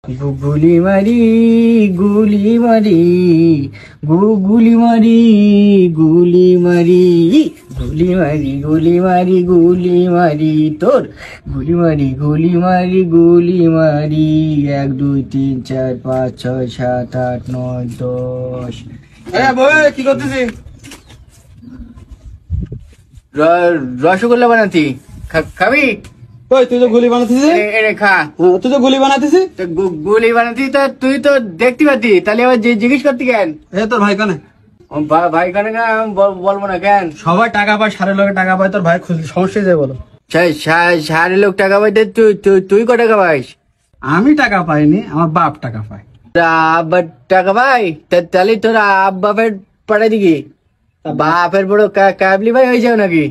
গুলি মারি গুলি মারি গুলি মারি গুলি মারি গুলি মারি গুলি মারি গুলি মারি তোর গুলি মারি গুলি মারি গুলি মারি 1 2 3 4 5 6 7 8 9 10। কি করতেছিস? রসগোল্লা বানাতি খাবি? ওই তুই তো গুলি বানাতিস খা। তুই তো গুলি বানাতিস গুলি বানাতি তা তুই তো দেখতে পাতি, তাহলে আবার জিজ্ঞেস করতি কেন? তোর ভাই কানে ভাই কানে বলবো না কেন? সবাই টাকা পায়, সারের লোকের টাকা পায়, তোর ভাই সমস্যা যায় বলো? সারে লোক টাকা পাই, তুই ক টাকা পাইস? আমি টাকা পাইনি, আমার বাপ টাকা পায়। আব্বার টাকা পাই? তাহলে তোর বাপের পাঠাই দিকি? বাপের বড় কাবলি ভাই হয়ে যাও নাকি?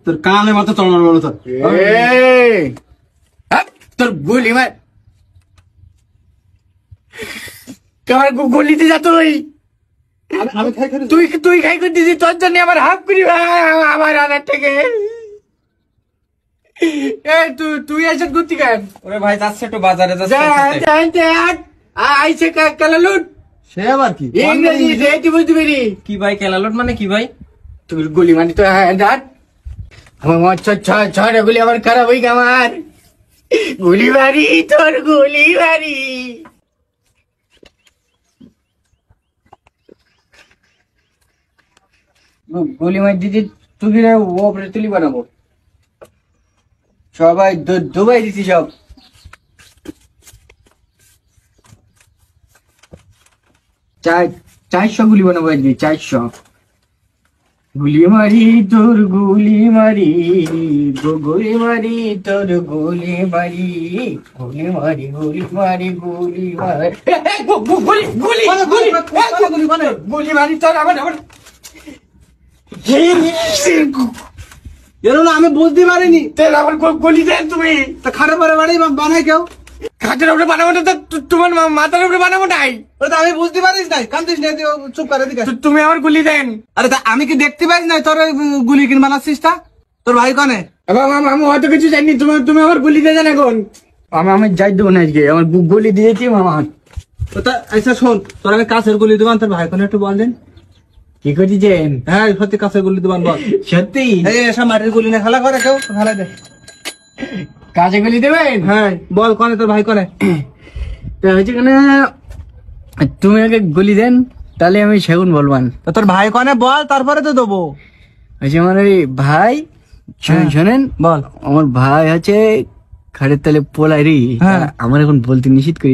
তোর কানে মাত্র চলমান বলো তোর তোর গুলি মার কার গুলিতে যা তুই তুই তুই খাই করতেছিস, তোর জন্য আমার হাফ করি আমার আনার থেকে। তুই এসে ঘুরতি কেন? ওরে ভাই যাচ্ছে একটু বাজারে আইছে কালালুট। সে আবার কি ইংরেজি বুঝতে পেরি? কি ভাই কেলালুট মানে কি ভাই? তুই গুলি মানি তো আমার ছড়া গুলি আমার খারাপ হই আমার গুলি মারি তোর গুলি মারি। গুলি মারি দিদি তুই ওপরে তুলি বানাবো, সবাই দুবাই দিছি সব। চারশো গুলি বানাবো আজকে, 400 গুলি মারি তোর গুলি মারি গুলি মারি তোর গুলি মারি গুলি মারি গুলি মারি গুলি মারি গুলি মারি তোর আমার আমি বুঝতে পারিনি। আমার গুলি দেন তুমি। খাটের পরে বাড়ি বানাই কেউ? খাটের উপরে বানাবো না, তোমার মাথার উপরে বানাবো নাই? ওটা আমি বুঝতে পারিস নাই, কান্দিস নাই, চুপ করে দিকে। তুমি আমার গুলি দেন। আরে আমি কি দেখতে পাইস নাই তোর গুলি কিন বানাচ্ছিস? তোর ভাই কনে? আমি অত কিছু জানি, তুমি আমার গুলি দিয়ে যান এখন। আমি যাই দেবো না আজকে, আমার গুলি দিয়েছি মামা। আচ্ছা শোন, তোর আমি কাছের গুলি দেবান, তোর ভাই কনে একটু বল দেন। কি করতেছেন? হ্যাঁ সত্যি কাছের গুলি দেবান বল। সত্যি? এসব মাটির গুলি না খেলা করে কেউ, খেলা দে। কাছে গুলি দেবেন? হ্যাঁ বল কনে তোর ভাই কনে? হয়েছে কেন তুমি আগে গুলি দেন, তাহলে আমি সেগুন বলবান। তোর ভাই কনে বল, তারপরে তো দেবো। হচ্ছে আমার ওই ভাই, শোনেন বল। আমার ভাই আছে খাটের তলে পোলারি। আমার এখন বলতে নিষেধ করি।